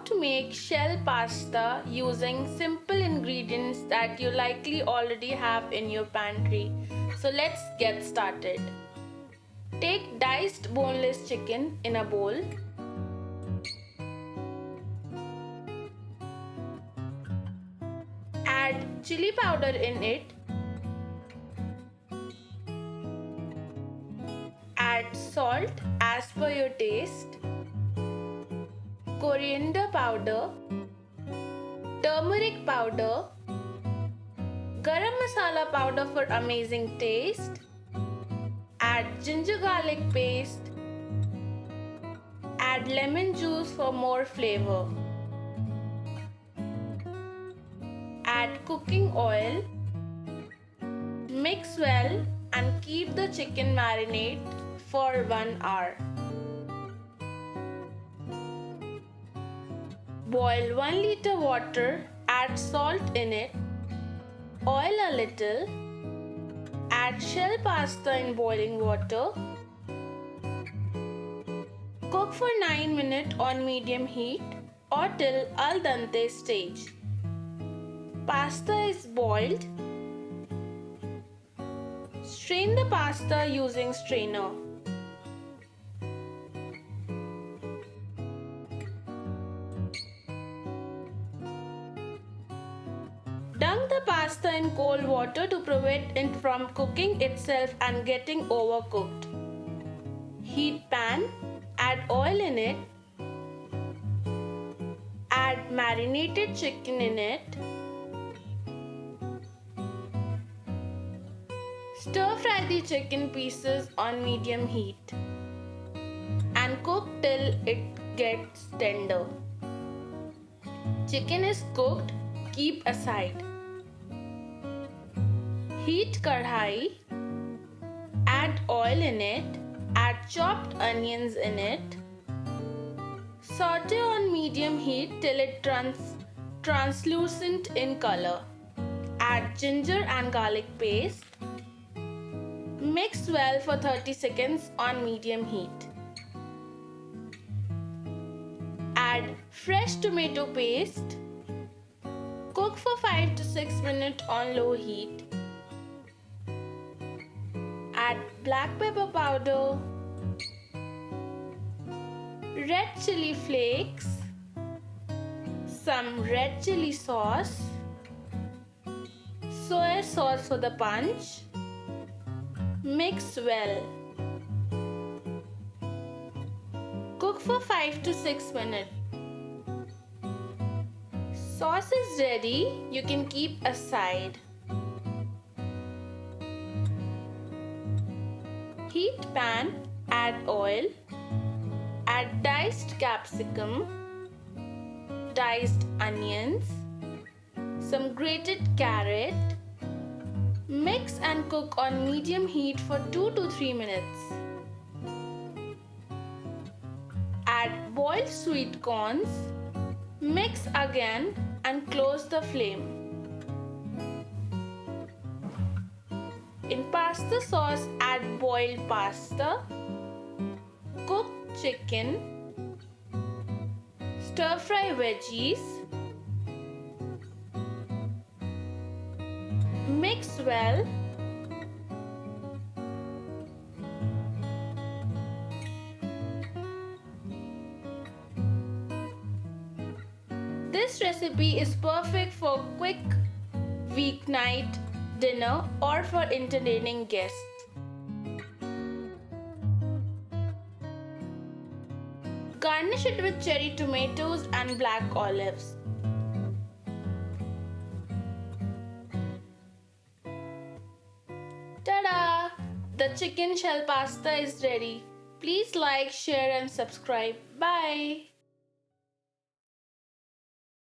to make shell pasta using simple ingredients that you likely already have in your pantry. So let's get started. Take diced boneless chicken in a bowl. Add chili powder in it. Add salt as per your taste. Coriander powder, turmeric powder, garam masala powder for amazing taste. Add ginger garlic paste. Add lemon juice for more flavor. Add cooking oil. Mix well and keep the chicken marinate for 1 hour. Boil 1 liter water, add salt in it, oil a little, add shell pasta in boiling water. Cook for 9 minutes on medium heat or till al dente stage. Pasta is boiled. Strain the pasta using strainer. Dunk the pasta in cold water to prevent it from cooking itself and getting overcooked. Heat pan, add oil in it, add marinated chicken in it, stir fry the chicken pieces on medium heat and cook till it gets tender. Chicken is cooked, keep aside. Heat kadhai, add oil in it, add chopped onions in it. Saute on medium heat till it turns translucent in color. Add ginger and garlic paste. Mix well for 30 seconds on medium heat. Add fresh tomato paste. Cook for 5 to 6 minutes on low heat. Add black pepper powder, red chili flakes, some red chili sauce, soy sauce for the punch. Mix well. Cook for 5 to 6 minutes. Sauce is ready, you can keep aside. Heat pan, add oil, add diced capsicum, diced onions, some grated carrot. Mix and cook on medium heat for 2 to 3 minutes. Add boiled sweet corns. Mix again and close the flame. In pasta sauce, add boiled pasta, cooked chicken, stir fry veggies, mix well. This recipe is perfect for quick weeknight dinner or for entertaining guests. Garnish it with cherry tomatoes and black olives. Ta-da! The chicken shell pasta is ready. Please like, share and subscribe. Bye!